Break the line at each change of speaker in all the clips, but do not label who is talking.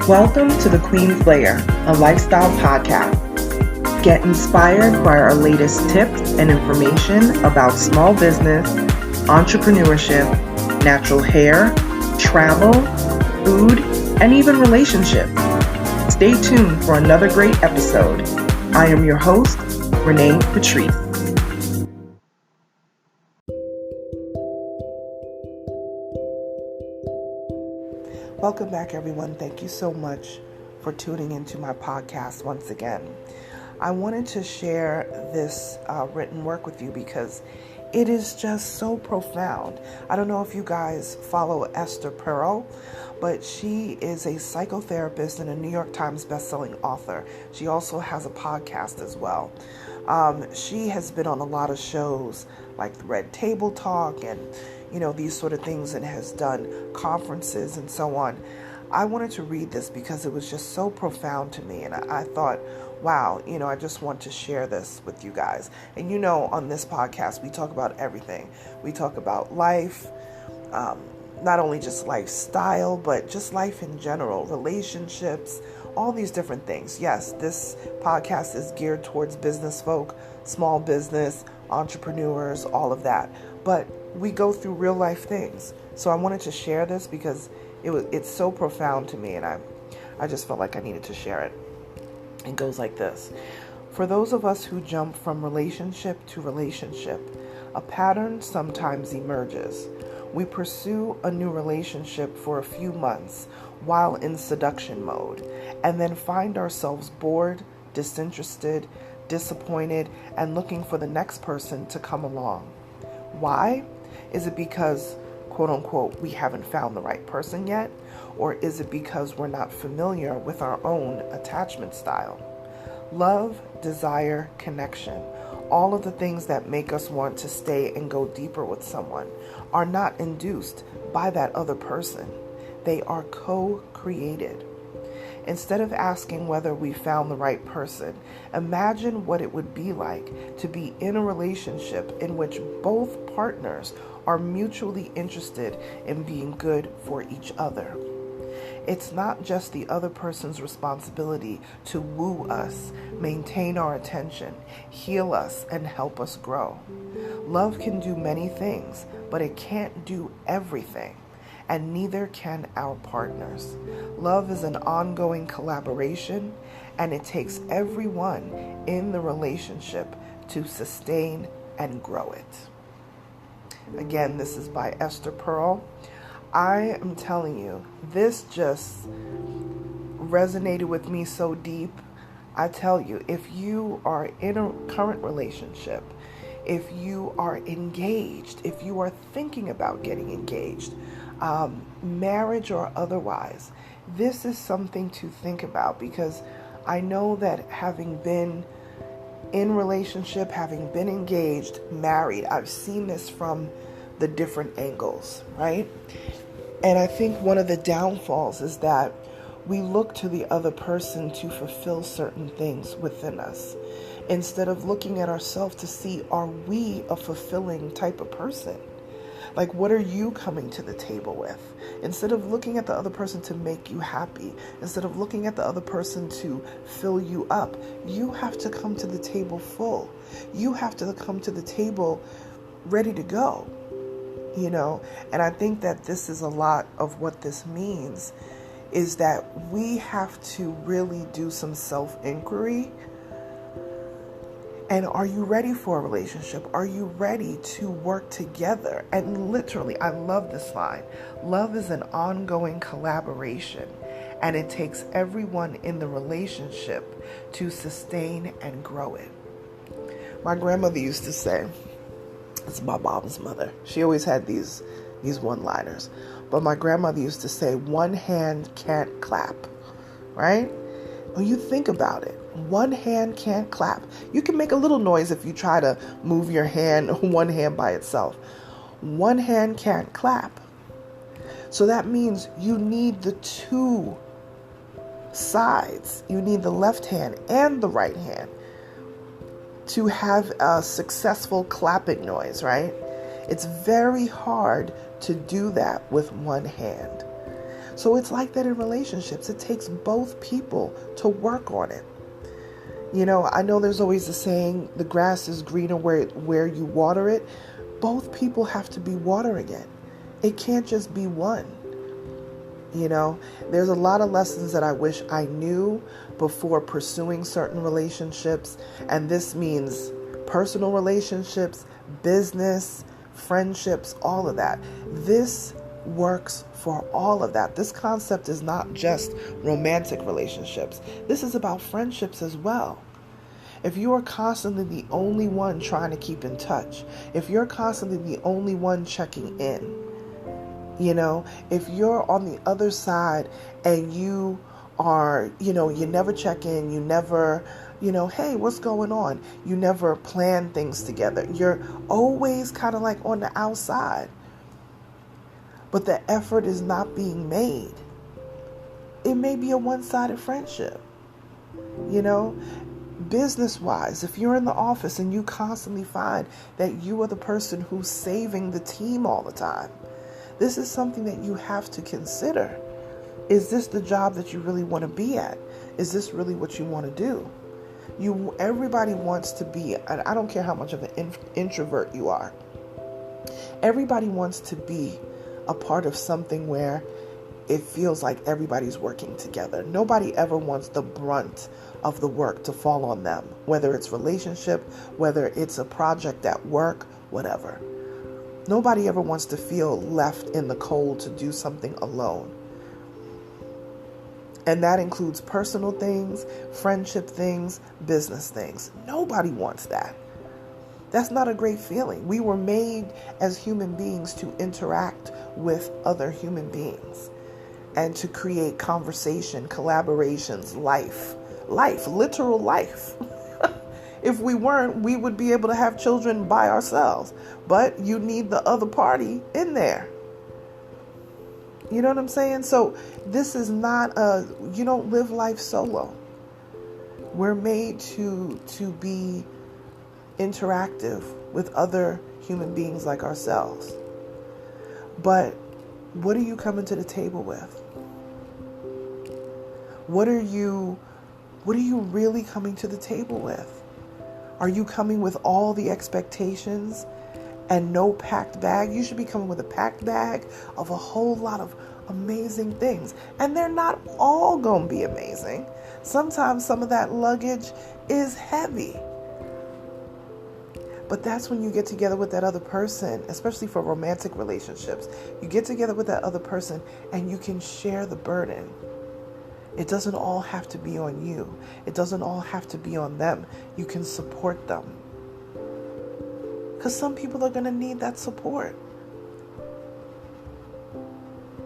Welcome to The Queen's Lair, a lifestyle podcast. Get inspired by our latest tips and information about small business, entrepreneurship, natural hair, travel, food, and even relationships. Stay tuned for another great episode. I am your host, Renee Patrice. Welcome back, everyone. Thank you so much for tuning into my podcast once again. I wanted to share this written work with you because it is just so profound. I don't know if you guys follow Esther Perel, but she is a psychotherapist and a New York Times bestselling author. She also has a podcast as well. She has been on a lot of shows like the Red Table Talk and these sort of things, and has done conferences and so on. I wanted to read this because it was just so profound to me, and I thought, wow, I just want to share this with you guys. And on this podcast, we talk about everything. We talk about life, not only just lifestyle, but just life in general, relationships, all these different things. Yes, this podcast is geared towards business folk, small business, entrepreneurs, all of that. But we go through real life things. So I wanted to share this because it's so profound to me, and I just felt like I needed to share it. It goes like this. For those of us who jump from relationship to relationship, a pattern sometimes emerges. We pursue a new relationship for a few months while in seduction mode, and then find ourselves bored, disinterested, disappointed, and looking for the next person to come along. Why? Is it because, quote unquote, we haven't found the right person yet? Or is it because we're not familiar with our own attachment style? Love, desire, connection, all of the things that make us want to stay and go deeper with someone are not induced by that other person. They are co-created. Instead of asking whether we found the right person, imagine what it would be like to be in a relationship in which both partners are mutually interested in being good for each other. It's not just the other person's responsibility to woo us, maintain our attention, heal us, and help us grow. Love can do many things, but it can't do everything. And neither can our partners. Love is an ongoing collaboration, and it takes everyone in the relationship to sustain and grow it. Again, this is by Esther Perel. I am telling you, this just resonated with me so deep. I tell you, if you are in a current relationship, if you are engaged, if you are thinking about getting engaged, marriage or otherwise, this is something to think about, because I know that having been in relationship, having been engaged, married, I've seen this from the different angles, right? And I think one of the downfalls is that we look to the other person to fulfill certain things within us, instead of looking at ourselves to see, are we a fulfilling type of person? Like, what are you coming to the table with? Instead of looking at the other person to make you happy, instead of looking at the other person to fill you up, you have to come to the table full. You have to come to the table ready to go, And I think that this is a lot of what this means, is that we have to really do some self-inquiry. And are you ready for a relationship? Are you ready to work together? And literally, I love this line. Love is an ongoing collaboration, and it takes everyone in the relationship to sustain and grow it. My grandmother used to say, it's my mom's mother. She always had these one-liners. But my grandmother used to say, one hand can't clap, right? When you think about it, one hand can't clap. You can make a little noise if you try to move your hand, one hand by itself. One hand can't clap. So that means you need the two sides. You need the left hand and the right hand to have a successful clapping noise, right? It's very hard to do that with one hand. So it's like that in relationships. It takes both people to work on it. I know there's always the saying, the grass is greener where you water it. Both people have to be watering it. It can't just be one. There's a lot of lessons that I wish I knew before pursuing certain relationships. And this means personal relationships, business, friendships, all of that. This works for all of that. This concept is not just romantic relationships. This is about friendships as well. If you are constantly the only one trying to keep in touch, if you're constantly the only one checking in, if you're on the other side and you are, you never check in, you never, hey, what's going on? You never plan things together. You're always kind of like on the outside. But the effort is not being made. It may be a one-sided friendship. Business-wise, if you're in the office and you constantly find that you are the person who's saving the team all the time, this is something that you have to consider. Is this the job that you really want to be at? Is this really what you want to do? Everybody wants to be, and I don't care how much of an introvert you are. Everybody wants to be a part of something where it feels like everybody's working together. Nobody ever wants the brunt of the work to fall on them, whether it's relationship, whether it's a project at work, whatever. Nobody ever wants to feel left in the cold to do something alone. And that includes personal things, friendship things, business things. Nobody wants that. That's not a great feeling. We were made as human beings to interact with other human beings and to create conversation, collaborations, life, literal life. If we weren't, we would be able to have children by ourselves. But you need the other party in there. You know what I'm saying? So this is not you don't live life solo. We're made to be interactive with other human beings like ourselves. But what are you coming to the table with? What are you really coming to the table with? Are you coming with all the expectations and no packed bag? You should be coming with a packed bag of a whole lot of amazing things. And they're not all going to be amazing. Sometimes some of that luggage is heavy. But that's when you get together with that other person, especially for romantic relationships. You get together with that other person and you can share the burden. It doesn't all have to be on you. It doesn't all have to be on them. You can support them. Because some people are going to need that support.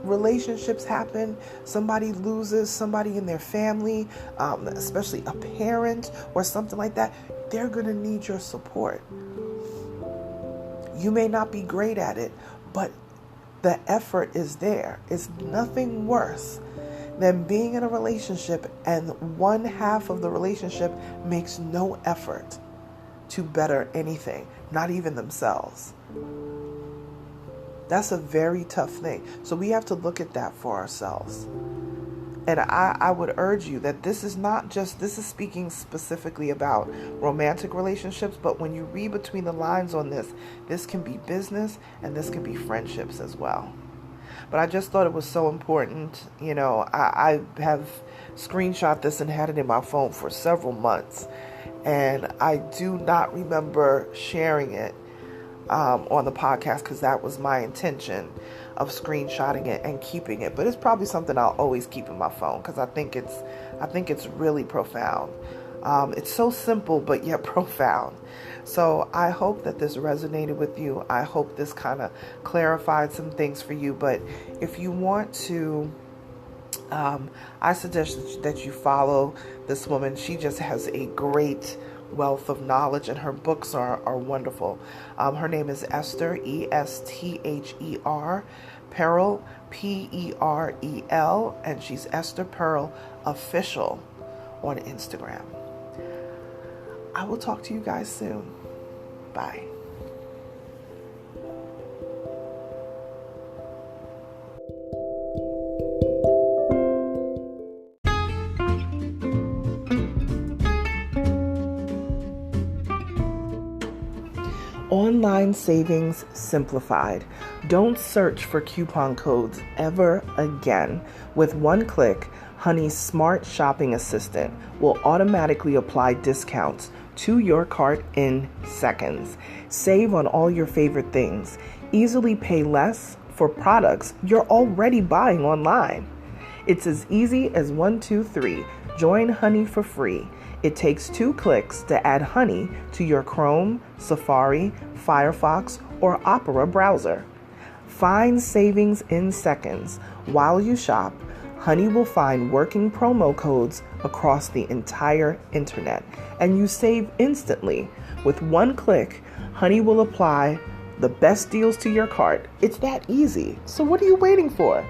Relationships happen. Somebody loses somebody in their family, especially a parent or something like that. They're going to need your support. You may not be great at it, but the effort is there. It's nothing worse than being in a relationship and one half of the relationship makes no effort to better anything, not even themselves. That's a very tough thing. So we have to look at that for ourselves. And I would urge you that this is speaking specifically about romantic relationships, but when you read between the lines on this can be business and this can be friendships as well. But I just thought it was so important. I have screenshot this and had it in my phone for several months. And I do not remember sharing it on the podcast because that was my intention of screenshotting it and keeping it. But it's probably something I'll always keep in my phone because I think it's really profound. It's so simple but yet profound. So I hope that this resonated with you. I hope this kind of clarified some things for you. But if you want to, I suggest that you follow this woman. She just has a great wealth of knowledge and her books are wonderful. Her name is Esther, Esther Perel, Perel, and she's Esther Perel Official on Instagram. I will talk to you guys soon. Bye. Online savings simplified. Don't search for coupon codes ever again. With one click, Honey's smart shopping assistant will automatically apply discounts to your cart in seconds. Save on all your favorite things. Easily pay less for products you're already buying online. It's as easy as 1, 2, 3. Join Honey for free. It takes 2 clicks to add Honey to your Chrome, Safari, Firefox, or Opera browser. Find savings in seconds. While you shop, Honey will find working promo codes across the entire internet, and you save instantly. With one click, Honey will apply the best deals to your cart. It's that easy. So what are you waiting for?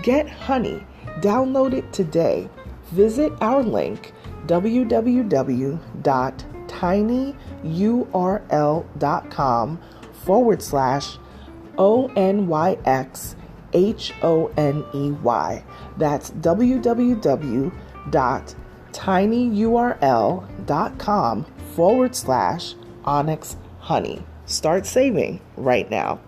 Get Honey. Download it today. Visit our link, www.tinyurl.com/ONYXHONEY. That's www.tinyurl.com/Onyx Honey. Start saving right now.